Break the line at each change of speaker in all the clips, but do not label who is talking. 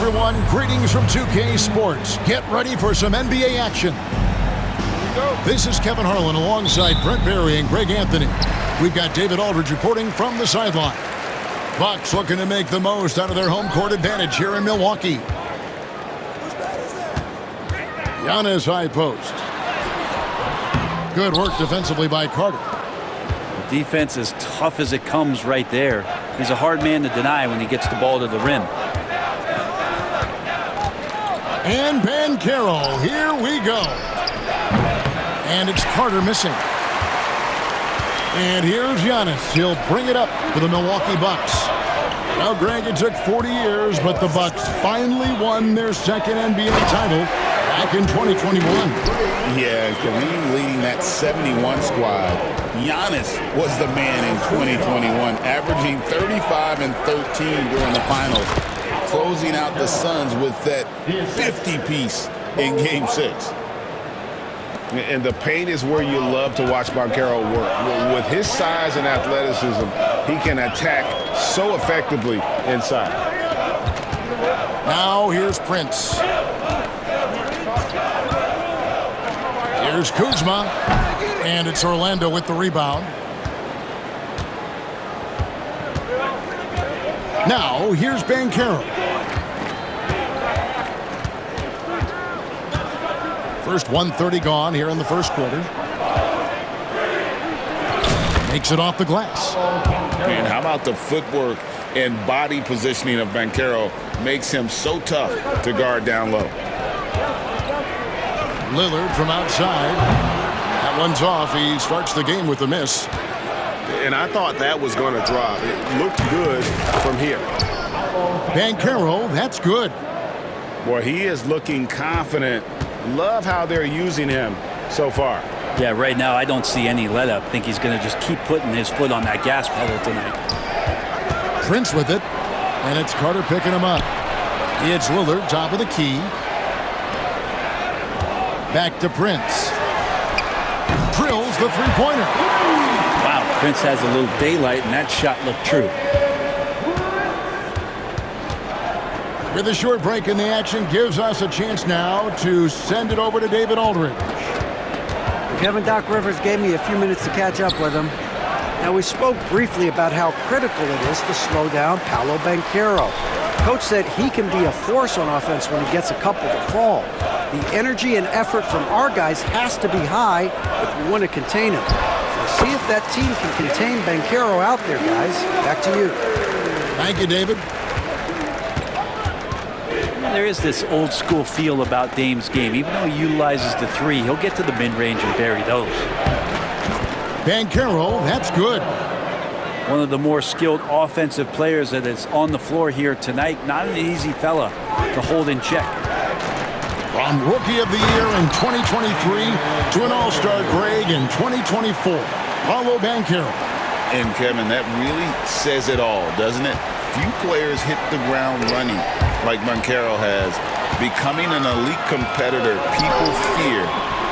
everyone. Greetings from 2K Sports. Get ready for some NBA action. This is Kevin Harlan alongside Brent Barry and Greg Anthony. We've got David Aldridge reporting from the sideline. Bucks looking to make the most out of their home court advantage here in Milwaukee. Giannis high post. Good work defensively by Carter.
Defense as tough as it comes right there. He's a hard man to deny when he gets the ball to the rim.
And Banchero, here we go. And it's Carter missing. And here's Giannis. He'll bring it up for the Milwaukee Bucks. Well, Greg, it took 40 years, but the Bucks finally won their second NBA title back in 2021.
Yeah, Kareem leading that 71 squad. Giannis was the man in 2021, averaging 35 and 13 during the finals, closing out the Suns with that 50-piece in Game 6.
And the paint is where you love to watch Banchero work. With his size and athleticism, he can attack so effectively inside.
Now here's Prince. Here's Kuzma. And it's Orlando with the rebound. Now here's Banchero. First 1:30 gone here in the first quarter. Makes it off the glass.
And how about the footwork and body positioning of Banchero makes him so tough to guard down low.
Lillard from outside. That one's off. He starts the game with a miss.
And I thought that was going to drop. It looked good from here.
Banchero, that's good.
Boy, he is looking confident. Love how they're using him so far.
Yeah, right now I don't see any let up. I think he's going to just keep putting his foot on that gas pedal tonight.
Prince with it, and it's Carter picking him up. It's Lillard, top of the key. Back to Prince. Drills the three-pointer.
Wow, Prince has a little daylight, and that shot looked true.
With a short break in the action, gives us a chance now to send it over to David Aldridge.
Kevin Doc Rivers gave me a few minutes to catch up with him. Now, we spoke briefly about how critical it is to slow down Paolo Banchero. Coach said he can be a force on offense when he gets a couple to fall. The energy and effort from our guys has to be high if we want to contain him. We'll see if that team can contain Banchero out there, guys. Back to you.
Thank you, David.
There is this old school feel about Dame's game. Even though he utilizes the three, he'll get to the mid-range and bury those.
Banchero, that's good.
One of the more skilled offensive players that is on the floor here tonight. Not an easy fella to hold in check.
From Rookie of the Year in 2023 to an All-Star Greg in 2024, Paolo Banchero.
And Kevin, that really says it all, doesn't it? Few players hit the ground running like Banchero has, becoming an elite competitor people fear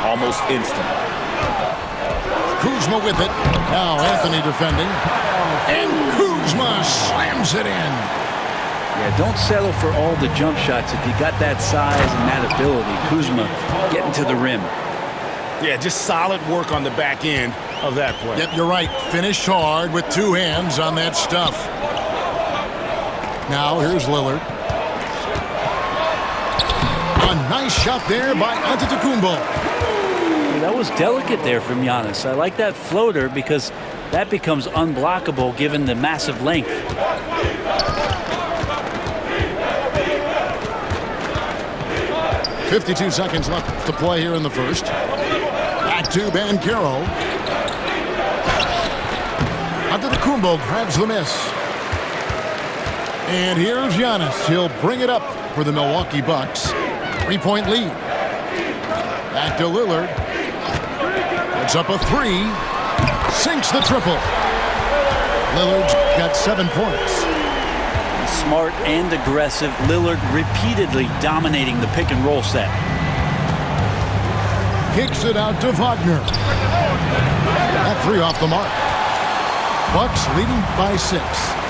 almost instantly.
Kuzma with it. Now Anthony defending. And Kuzma slams it in.
Yeah, don't settle for all the jump shots if you got that size and that ability. Kuzma getting to the rim.
Yeah, just solid work on the back end of that play.
Yep, you're right. Finished hard with two hands on that stuff. Now here's Lillard. A nice shot there by Antetokounmpo.
That was delicate there from Giannis. I like that floater because that becomes unblockable given the massive length.
.52 seconds left to play here in the first. Back to Banchero. Antetokounmpo grabs the miss. And here's Giannis. He'll bring it up for the Milwaukee Bucks. 3-point lead. Back to Lillard. Puts up a three. Sinks the triple. Lillard's got 7 points.
Smart and aggressive. Lillard repeatedly dominating the pick and roll set.
Kicks it out to Wagner. That three off the mark. Bucks leading by 6.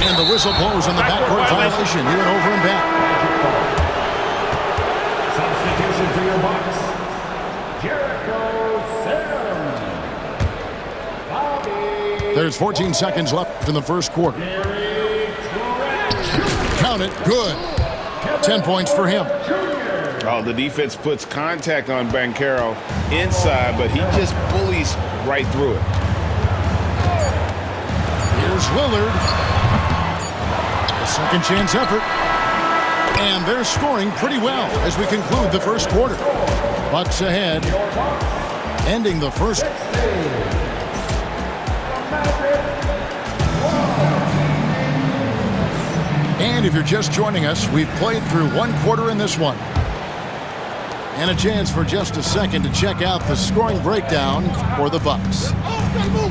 And the whistle blows on the backcourt violation. He went over and back.
Substitution for your Bucks. Jericho Sims.
There's 14 seconds left in the first quarter. Count it. Good. 10 points for him.
Oh, the defense puts contact on Banchero inside, but he just bullies right through it.
Here's Lillard. A second chance effort. And they're scoring pretty well as we conclude the first quarter. Bucks ahead. Ending the first. And if you're just joining us, we've played through one quarter in this one. And a chance for just a second to check out the scoring breakdown for the Bucks.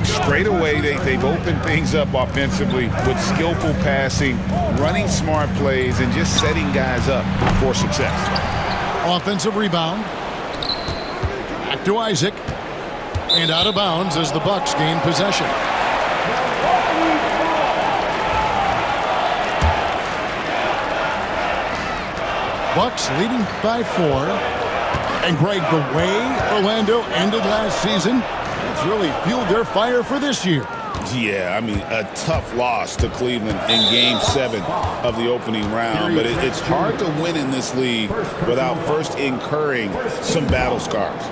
Straight away, they've opened things up offensively with skillful passing, running smart plays, and just setting guys up for success.
Offensive rebound. Back to Isaac. And out of bounds as the Bucks gain possession. Bucks leading by 4. And Greg, the way Orlando ended last season, it's really fueled their fire for this year.
Yeah, I mean, a tough loss to Cleveland in Game 7 of the opening round. But it's hard to win in this league without first incurring some battle scars.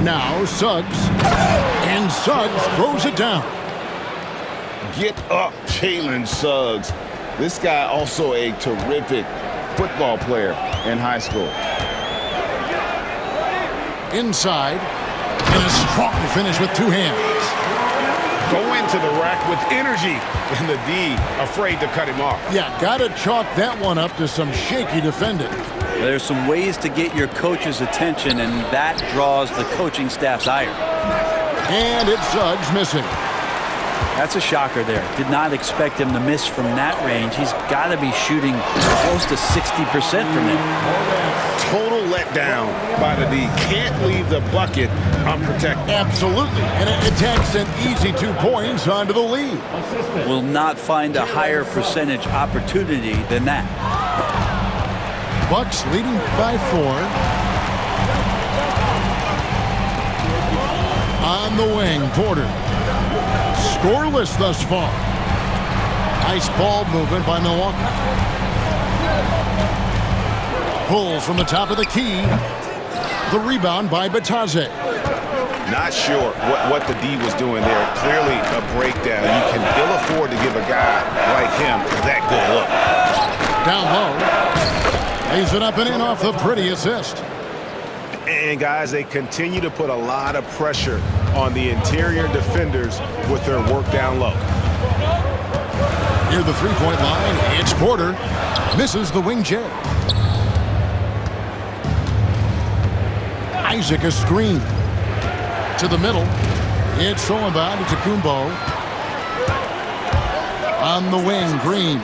Now Suggs. And Suggs throws it down.
Get up, Jalen Suggs. This guy also a terrific football player in high school.
Inside. And a strong finish with two hands.
Go into the rack with energy. And the D afraid to cut him off.
Yeah, got to chalk that one up to some shaky defending.
There's some ways to get your coach's attention, and that draws the coaching staff's ire.
And it's Suggs missing.
That's a shocker there. Did not expect him to miss from that range. He's got to be shooting close to 60% from it.
Total letdown by the D. Can't leave the bucket unprotected.
Absolutely. And it takes an easy 2 points onto the lead.
Will not find a higher percentage opportunity than that.
Bucks leading by 4. On the wing, Porter. Scoreless thus far. Nice ball movement by Milwaukee. Pulls from the top of the key. The rebound by Batadze.
Not sure what the D was doing there. Clearly a breakdown. You can ill afford to give a guy like him that good look.
Down low. Lays it up and in off the pretty assist.
And guys, they continue to put a lot of pressure on the interior defenders with their work down low.
Near the three-point line, it's Porter. Misses the wing J. Isaac a screen. To the middle. It's Solomon to Kumbo. On the wing, Green.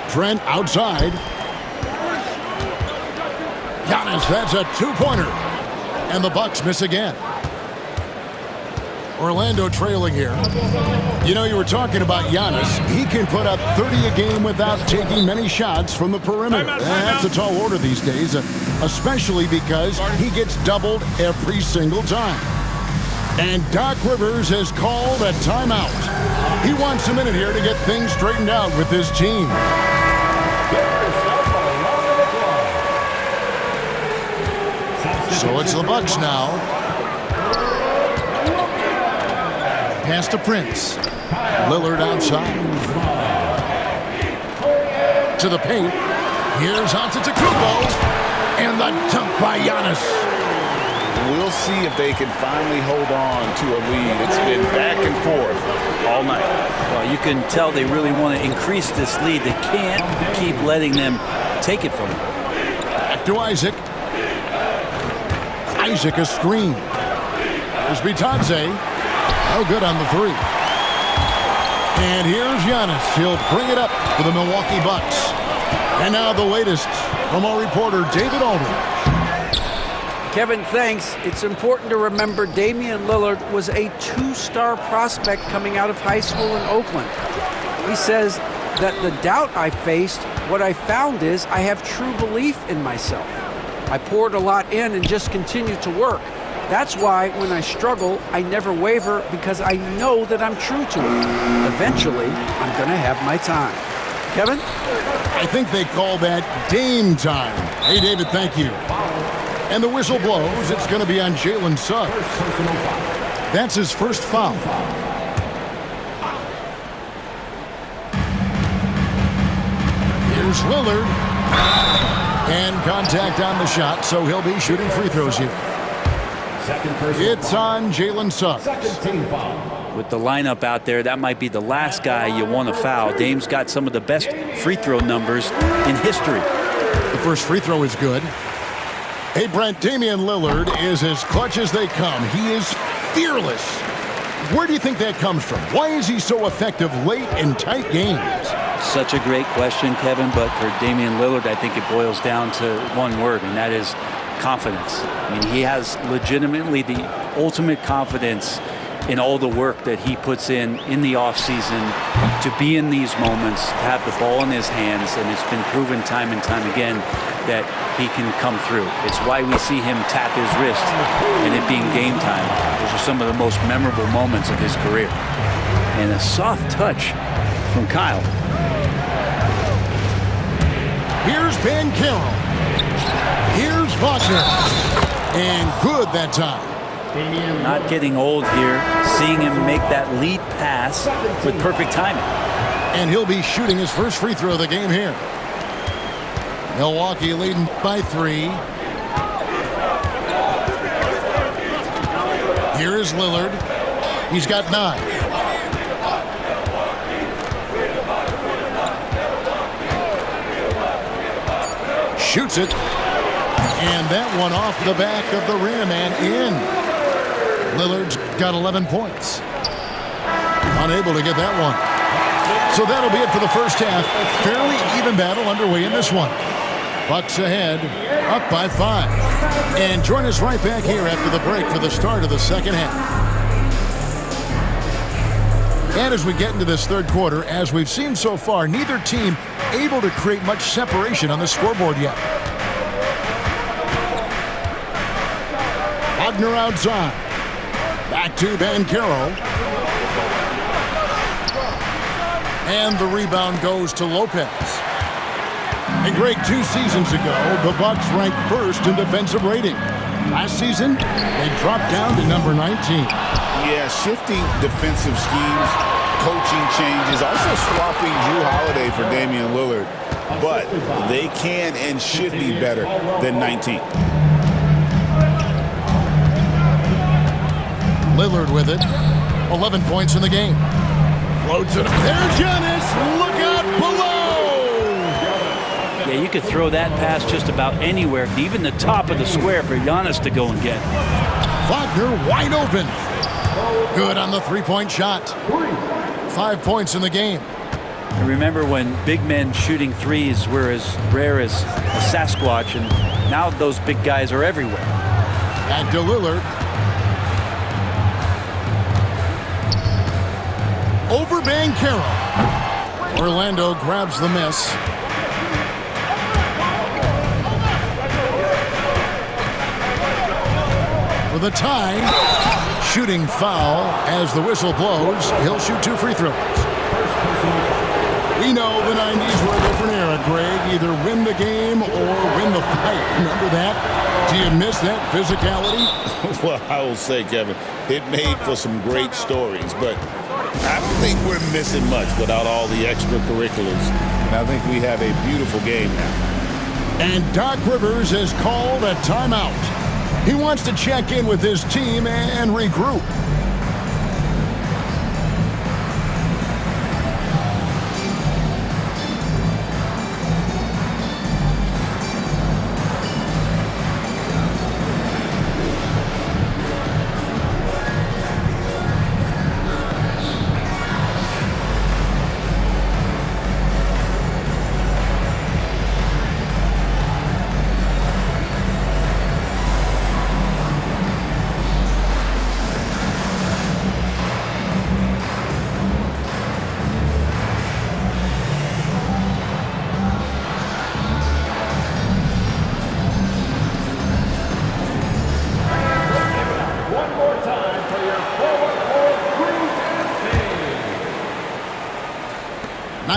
Trent outside. Giannis, that's a two-pointer. And the Bucks miss again. Orlando trailing here. You know, you were talking about Giannis. He can put up 30 a game without taking many shots from the perimeter. That's a tall order these days, especially because he gets doubled every single time. And Doc Rivers has called a timeout. He wants a minute here to get things straightened out with his team. So it's the Bucks now. Pass to Prince. Lillard outside. To the paint. Here's Antetokounmpo. And the dunk by Giannis.
We'll see if they can finally hold on to a lead. It's been back and forth all night.
Well, you can tell they really want to increase this lead. They can't keep letting them take it from them.
Back to Isaac. Isaac a screen. There's Bitadze. No good on the three. And here's Giannis. He'll bring it up for the Milwaukee Bucks. And now the latest from our reporter, David Aldridge.
Kevin, thanks. It's important to remember Damian Lillard was a 2-star prospect coming out of high school in Oakland. He says that the doubt I faced, what I found is I have true belief in myself. I poured a lot in and just continued to work. That's why when I struggle, I never waver because I know that I'm true to it. Eventually, I'm going to have my time. Kevin?
I think they call that Dame time. Hey, David, thank you. And the whistle blows. It's going to be on Jalen Suggs. That's his first foul. Here's Lillard. And contact on the shot, so he'll be shooting free throws here. It's on Jalen Suggs.
With the lineup out there, that might be the last guy you want to foul. Dame's got some of the best free throw numbers in history.
The first free throw is good. Hey, Brent, Damian Lillard is as clutch as they come. He is fearless. Where do you think that comes from? Why is he so effective late in tight games?
Such a great question, Kevin, but for Damian Lillard, I think it boils down to one word, and that is confidence. I mean, he has legitimately the ultimate confidence in all the work that he puts in the offseason to be in these moments, to have the ball in his hands, and it's been proven time and time again that he can come through. It's why we see him tap his wrist and it being game time. Those are some of the most memorable moments of his career. And a soft touch from Kyle.
Here's Banchero. Here's Wagner. And good that time.
Not getting old here, seeing him make that lead pass with perfect timing.
And he'll be shooting his first free throw of the game here. Milwaukee leading by 3. Here is Lillard. He's got 9. Shoots it. And that one off the back of the rim and in. Lillard's got 11 points. Unable to get that one. So that'll be it for the first half. Fairly even battle underway in this one. Bucks ahead, up by 5. And join us right back here after the break for the start of the second half. And as we get into this third quarter, as we've seen so far, neither team able to create much separation on the scoreboard yet. Wagner outside. Back to Banchero. And the rebound goes to Lopez. And Greg, 2 seasons ago, the Bucks ranked first in defensive rating. Last season, they dropped down to number 19.
Yeah, shifting defensive schemes, coaching changes, also swapping Jrue Holiday for Damian Lillard. But they can and should be better than 19.
Lillard with it. 11 points in the game. Floats it. There's Giannis. Look out below.
Yeah, you could throw that pass just about anywhere, even the top of the square for Giannis to go and get.
Wagner wide open. Good on the three-point shot. 5 points in the game.
I remember when big men shooting threes were as rare as a Sasquatch, and now those big guys are everywhere.
Back to Lillard. Over Banchero. Orlando grabs the miss. For the tie, shooting foul as the whistle blows. He'll shoot 2 free throws. We know the 90s were a different era, Greg. Either win the game or win the fight. Remember that? Do you miss that physicality?
Well, I will say, Kevin, it made for some great stories, but I don't think we're missing much without all the extracurriculars. And I think we have a beautiful game now.
And Doc Rivers has called a timeout. He wants to check in with his team and regroup.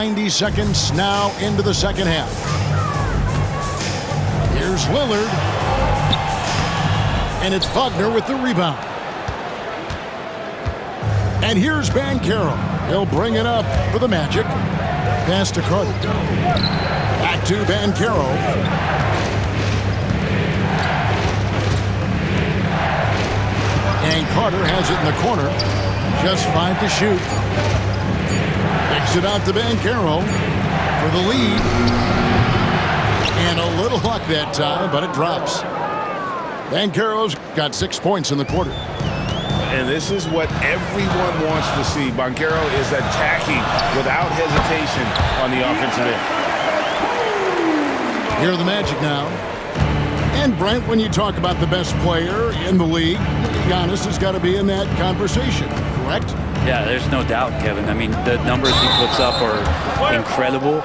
90 seconds now into the second half. Here's Lillard. And it's Wagner with the rebound. And here's Banchero. He'll bring it up for the Magic. Pass to Carter. Back to Banchero. And Carter has it in the corner. Just 5 to shoot. Kicks it out to Banchero for the lead. And a little luck that time, but it drops. Banchero's got 6 points in the quarter.
And this is what everyone wants to see. Banchero is attacking without hesitation on the offensive end.
Here are the Magic now. And Brent, when you talk about the best player in the league, Giannis has got to be in that conversation, correct?
Yeah, there's no doubt, Kevin. I mean, the numbers he puts up are incredible.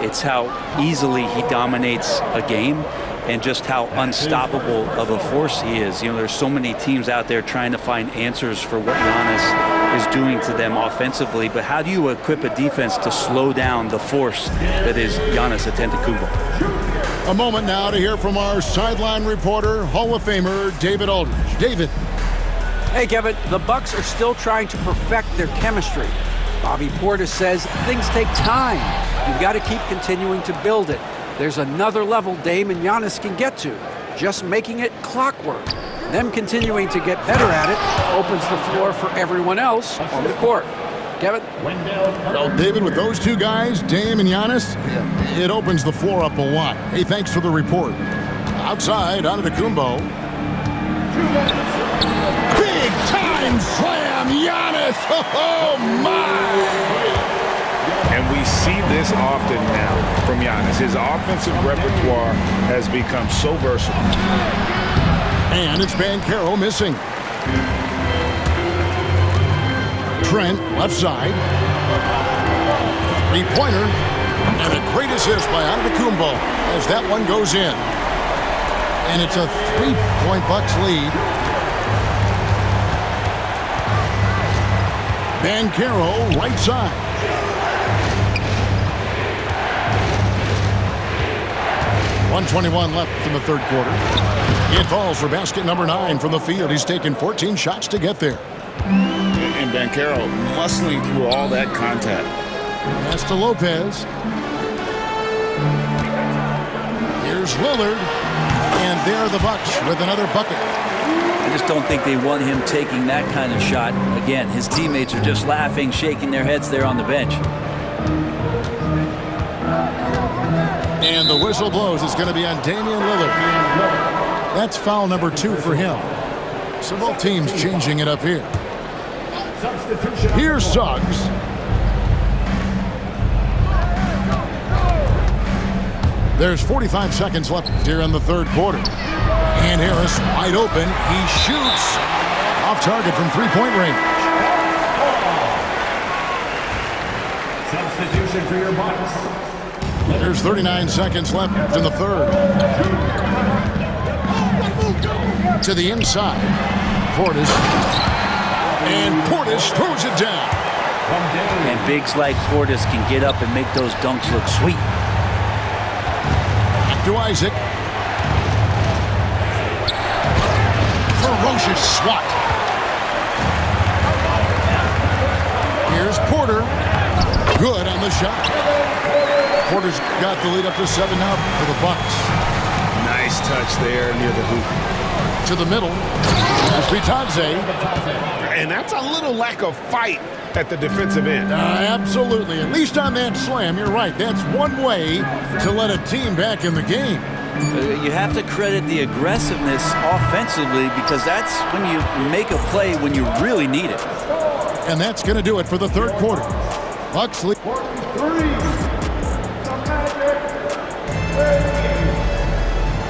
It's how easily he dominates a game and just how unstoppable of a force he is. You know, there's so many teams out there trying to find answers for what Giannis is doing to them offensively, but how do you equip a defense to slow down the force that is Giannis Antetokounmpo?
A moment now to hear from our sideline reporter, Hall of Famer David Aldridge. David.
Hey, Kevin, the Bucks are still trying to perfect their chemistry. Bobby Portis says things take time. You've got to keep continuing to build it. There's another level Dame and Giannis can get to. Just making it clockwork. Them continuing to get better at it opens the floor for everyone else on the court. Kevin?
Well, David, with those two guys, Dame and Giannis, it opens the floor up a lot. Hey, thanks for the report. Outside, Antetokounmpo. Big time slam, Giannis! Oh, my!
And we see this often now from Giannis. His offensive repertoire has become so versatile.
And it's Banchero missing. Trent, left side. Three-pointer. And a great assist by Antetokounmpo as that one goes in. And it's a 3-point Bucks lead. Banchero, right side. .121 left in the third quarter. It falls for basket number 9 from the field. He's taken 14 shots to get there.
And Banchero muscling through all that contact.
Pass to Lopez. Here's Lillard. And there are the Bucks with another bucket.
I just don't think they want him taking that kind of shot. Again, his teammates are just laughing, shaking their heads there on the bench.
And the whistle blows. It's going to be on Damian Lillard. That's foul number 2 for him. So both teams changing it up here. Here's Suggs. There's 45 seconds left here in the third quarter. And Harris wide open. He shoots off target from three-point range.
Substitution for your Bucks.
There's 39 seconds left in the third. To the inside. Portis. And Portis throws it down.
And bigs like Portis can get up and make those dunks look sweet.
Back to Isaac. Ferocious swat. Here's Porter. Good on the shot. Porter's got the lead up to 7 now for the Bucks.
Nice touch there near the hoop.
To the middle. There's Vitadze.
And that's a little lack of fight at the defensive end.
Absolutely. At least on that slam, you're right. That's one way to let a team back in the game.
You have to credit the aggressiveness offensively because that's when you make a play when you really need it.
And that's going to do it for the third quarter. Bucks lead.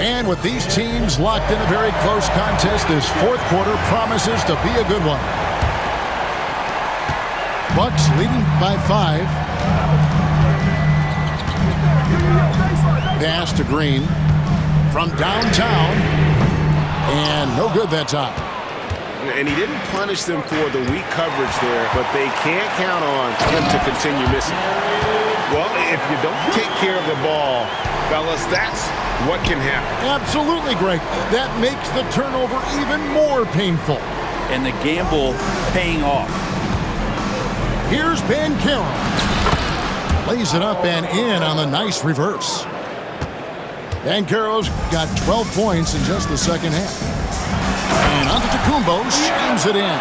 And with these teams locked in a very close contest, this fourth quarter promises to be a good one. Bucks leading by 5. Pass to Green from downtown. And no good that time.
And he didn't punish them for the weak coverage there, but they can't count on him to continue missing. Well, if you don't take care of the ball, fellas, that's what can happen.
Absolutely, Greg. That makes the turnover even more painful.
And the gamble paying off.
Here's Banchero. Lays it up and in on the nice reverse. Banchero's got 12 points in just the second half. And Antetokounmpo shams it in.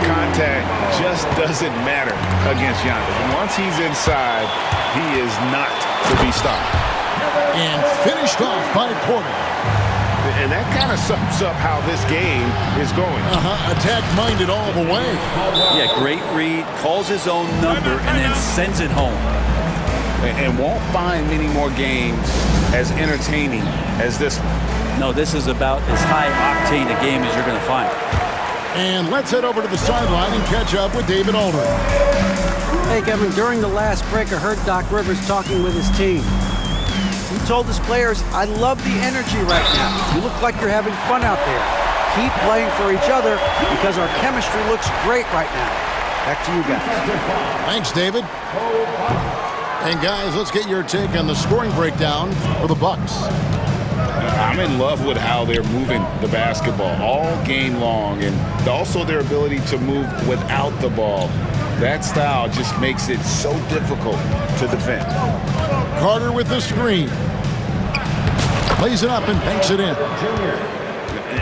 Contact just doesn't matter against Giannis. Once he's inside, he is not to be stopped.
And finished off by Porter.
And that kind of sums up how this game is going.
Attack-minded all the way.
Yeah, great read, calls his own number, and then sends it home.
And won't find many more games as entertaining as this one.
No, this is about as high-octane a game as you're going to find.
And let's head over to the sideline and catch up with David Aldridge.
Hey, Kevin, during the last break, I heard Doc Rivers talking with his team. He told his players, I love the energy right now. You look like you're having fun out there. Keep playing for each other because our chemistry looks great right now. Back to you guys.
Thanks, David. And guys, let's get your take on the scoring breakdown for the Bucks.
I'm in love with how they're moving the basketball all game long, and also their ability to move without the ball. That style just makes it so difficult to defend.
Carter with the screen. Plays it up and banks it in.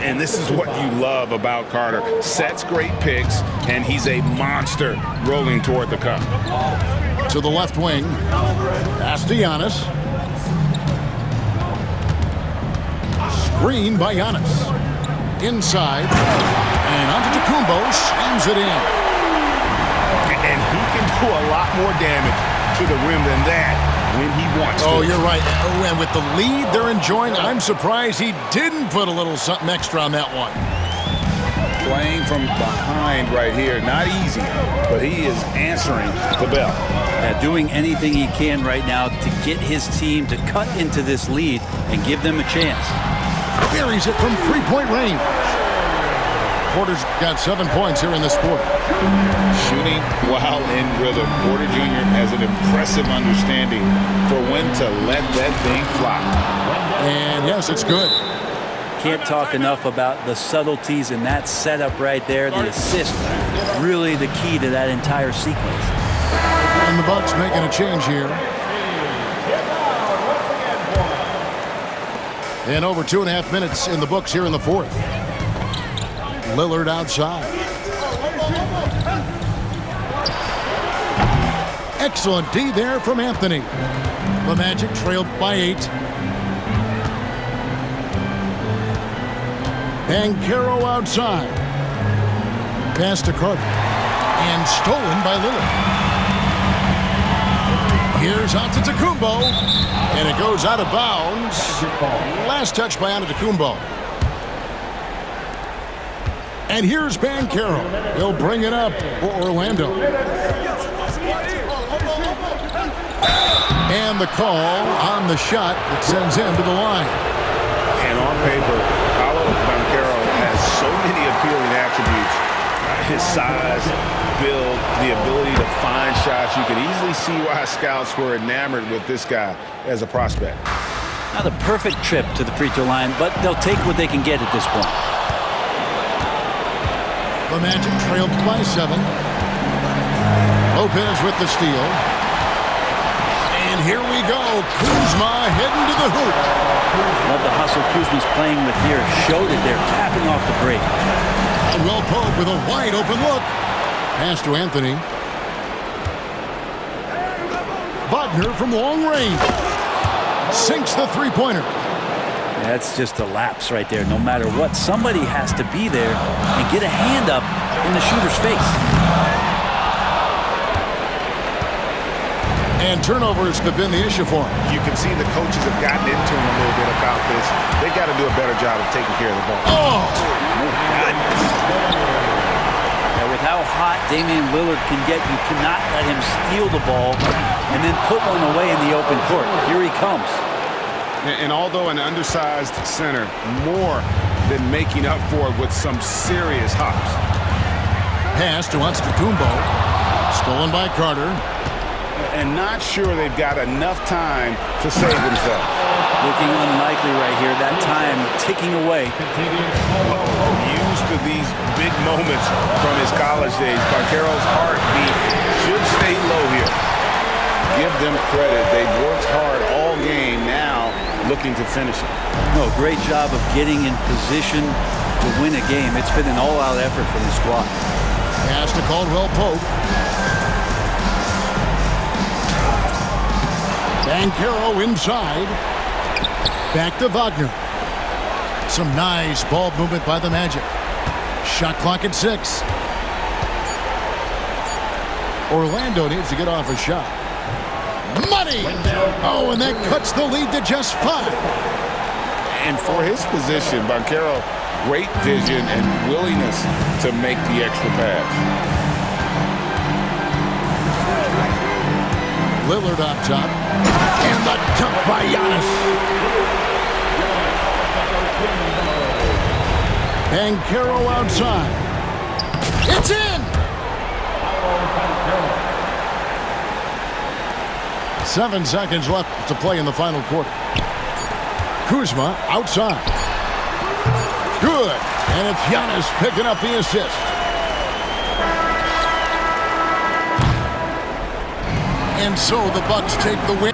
And this is what you love about Carter. Sets great picks, and he's a monster rolling toward the cup.
To the left wing. Pass to Giannis. Screen by Giannis. Inside. And Antetokounmpo shams it in.
And he can do a lot more damage to the rim than that when he wants to.
Oh, you're right. Oh, and with the lead they're enjoying, I'm surprised he didn't put a little something extra on that one.
Playing from behind right here, not easy, but he is answering the bell.
Doing anything he can right now to get his team to cut into this lead and give them a chance.
Buries it from three-point range. Porter's got 7 points here in this quarter.
Shooting while in rhythm. Porter Jr. has an impressive understanding for when to let that thing fly.
And yes, it's good.
Can't talk enough about the subtleties in that setup right there. The assist, really the key to that entire sequence.
And the Bucks making a change here. And over 2.5 minutes in the books here in the fourth. Lillard outside. Excellent D there from Anthony. The Magic trailed by 8. Banchero outside. Pass to Carter. And stolen by Lillard. Here's Antetokounmpo. And it goes out of bounds. Last touch by Antetokounmpo. And here's Banchero. He'll bring it up for Orlando. And the call on the shot that sends him to the line.
And on paper, Paolo Banchero has so many appealing attributes. His size, build, the ability to find shots. You can easily see why scouts were enamored with this guy as a prospect.
Not a perfect trip to the free throw line, but they'll take what they can get at this point.
The Magic trailed by 7. Lopez with the steal. And here we go. Kuzma heading to the hoop.
Love the hustle Kuzma's playing with here. Showed it there, tapping off the break.
And Will Pope with a wide open look. Pass to Anthony. Wagner from long range. Sinks the three-pointer.
That's just a lapse right there. No matter what, somebody has to be there and get a hand up in the shooter's face.
And turnovers have been the issue for him.
You can see the coaches have gotten into him a little bit about this. They got to do a better job of taking care of the ball.
Oh!
Now, with how hot Damian Lillard can get, you cannot let him steal the ball and then put one away in the open court. Here he comes.
And although an undersized center, more then making up for it with some serious hops.
Pass to Antetokounmpo. Stolen by Carter.
And not sure they've got enough time to save themselves.
Looking unlikely right here. That time ticking away.
Used to these big moments from his college days. Banchero's heartbeat should stay low here.
Give them credit. They've worked hard all game, now looking to finish it.
No, great job of getting in position to win a game. It's been an all-out effort from the squad.
Pass to Caldwell Pope. Banchero inside. Back to Wagner. Some nice ball movement by the Magic. Shot clock at 6. Orlando needs to get off a shot. Money! Oh, and that cuts the lead to just 5.
And for his position, Banchero, great vision and willingness to make the extra pass.
Lillard up top. And the dunk by Giannis. Banchero outside. It's in! 7 seconds left to play in the final quarter. Kuzma outside. Good. And it's Giannis picking up the assist. And so the Bucks take the win.